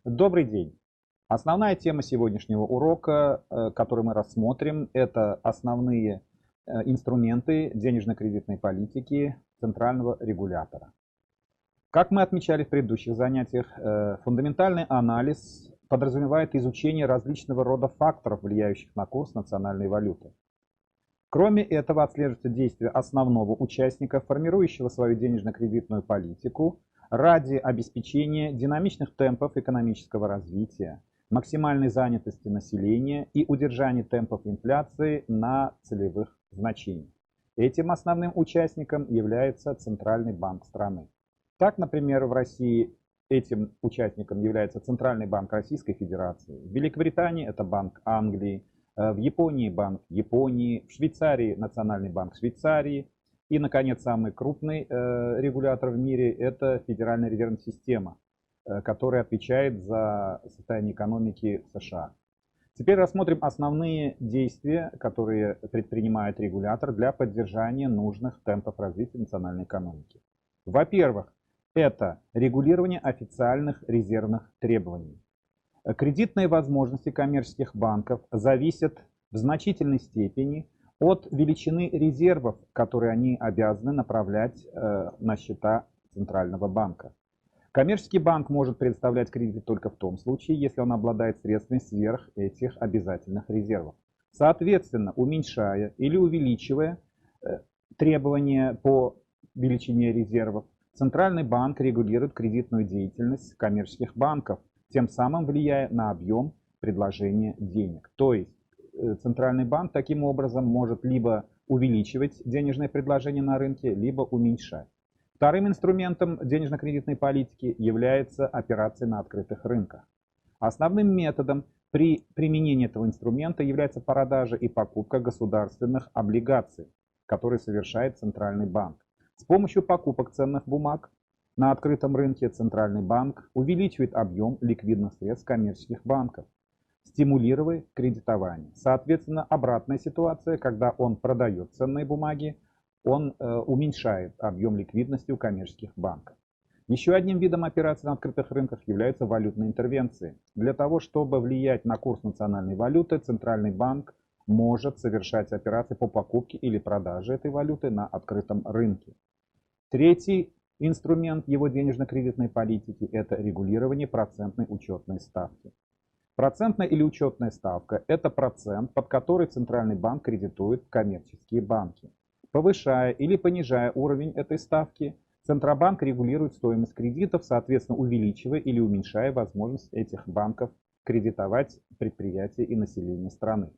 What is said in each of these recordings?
Добрый день! Основная тема сегодняшнего урока, который мы рассмотрим, это основные инструменты денежно-кредитной политики центрального регулятора. Как мы отмечали в предыдущих занятиях, фундаментальный анализ подразумевает изучение различного рода факторов, влияющих на курс национальной валюты. Кроме этого, отслеживается действие основного участника, формирующего свою денежно-кредитную политику ради обеспечения динамичных темпов экономического развития, максимальной занятости населения и удержания темпов инфляции на целевых значениях. Этим основным участником является Центральный банк страны. Так, например, в России этим участником является Центральный банк Российской Федерации, в Великобритании это Банк Англии, в Японии Банк Японии, в Швейцарии Национальный банк Швейцарии и, наконец, самый крупный регулятор в мире – это Федеральная резервная система, которая отвечает за состояние экономики США. Теперь рассмотрим основные действия, которые предпринимает регулятор для поддержания нужных темпов развития национальной экономики. Во-первых, это регулирование официальных резервных требований. Кредитные возможности коммерческих банков зависят в значительной степени от величины резервов, которые они обязаны направлять на счета Центрального банка. Коммерческий банк может предоставлять кредиты только в том случае, если он обладает средствами сверх этих обязательных резервов. Соответственно, уменьшая или увеличивая требования по величине резервов, Центральный банк регулирует кредитную деятельность коммерческих банков, тем самым влияя на объем предложения денег. То есть Центральный банк таким образом может либо увеличивать денежное предложение на рынке, либо уменьшать. Вторым инструментом денежно-кредитной политики является операции на открытых рынках. Основным методом при применении этого инструмента является продажа и покупка государственных облигаций, которые совершает Центральный банк. С помощью покупок ценных бумаг на открытом рынке Центральный банк увеличивает объем ликвидных средств коммерческих банков, стимулируя кредитование. Соответственно, обратная ситуация, когда он продает ценные бумаги, он уменьшает объем ликвидности у коммерческих банков. Еще одним видом операций на открытых рынках являются валютные интервенции. Для того, чтобы влиять на курс национальной валюты, Центральный банк может совершать операции по покупке или продаже этой валюты на открытом рынке. Третий инструмент его денежно-кредитной политики – это регулирование процентной учетной ставки. Процентная или учетная ставка – это процент, под который Центральный банк кредитует коммерческие банки. Повышая или понижая уровень этой ставки, Центробанк регулирует стоимость кредитов, соответственно увеличивая или уменьшая возможность этих банков кредитовать предприятия и население страны.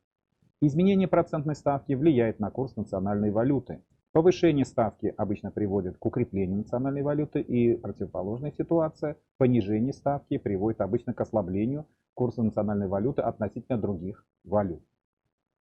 Изменение процентной ставки влияет на курс национальной валюты. Повышение ставки обычно приводит к укреплению национальной валюты, и противоположная ситуация, понижение ставки, приводит обычно к ослаблению курса национальной валюты относительно других валют.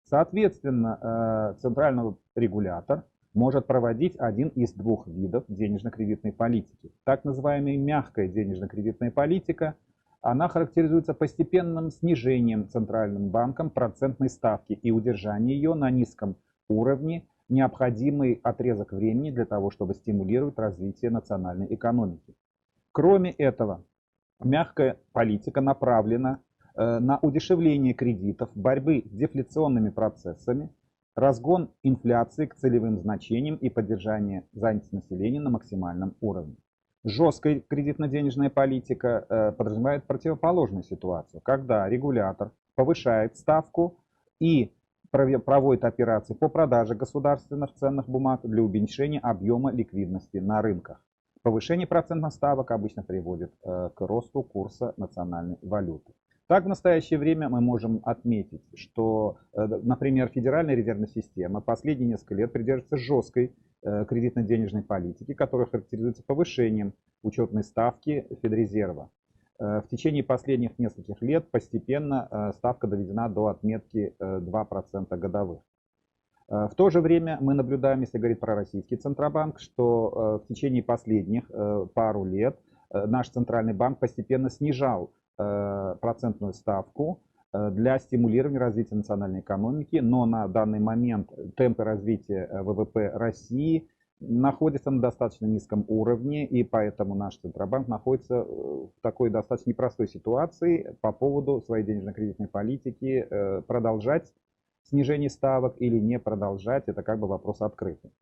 Соответственно, центральный регулятор может проводить один из двух видов денежно-кредитной политики. Так называемая мягкая денежно-кредитная политика, она характеризуется постепенным снижением Центральным банком процентной ставки и удержанием ее на низком уровне необходимый отрезок времени для того, чтобы стимулировать развитие национальной экономики. Кроме этого, мягкая политика направлена на удешевление кредитов, борьбы с дефляционными процессами, разгон инфляции к целевым значениям и поддержание занятости населения на максимальном уровне. Жесткая кредитно-денежная политика подразумевает противоположную ситуацию, когда регулятор повышает ставку и проводит операции по продаже государственных ценных бумаг для уменьшения объема ликвидности на рынках. Повышение процентных ставок обычно приводит к росту курса национальной валюты. Так, в настоящее время мы можем отметить, что, например, Федеральная резервная система последние несколько лет придерживается жесткой кредитно-денежной политики, которая характеризуется повышением учетной ставки Федрезерва. В течение последних нескольких лет постепенно ставка доведена до отметки 2% годовых. В то же время мы наблюдаем, если говорить про российский Центробанк, что в течение последних пару лет наш Центральный банк постепенно снижал процентную ставку для стимулирования развития национальной экономики, но на данный момент темпы развития ВВП России находится на достаточно низком уровне, и поэтому наш Центробанк находится в такой достаточно непростой ситуации по поводу своей денежно-кредитной политики, продолжать снижение ставок или не продолжать, это как бы вопрос открытый.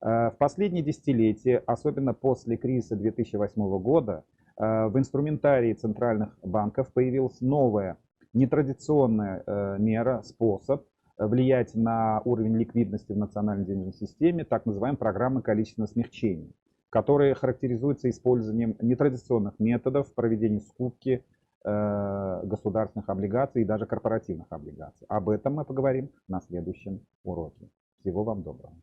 В последние десятилетия, особенно после кризиса 2008 года, в инструментарии центральных банков появилась новая нетрадиционная мера, способ влиять на уровень ликвидности в национальной денежной системе, так называемая программа количественного смягчения, которая характеризуется использованием нетрадиционных методов проведения скупки государственных облигаций и даже корпоративных облигаций. Об этом мы поговорим на следующем уроке. Всего вам доброго.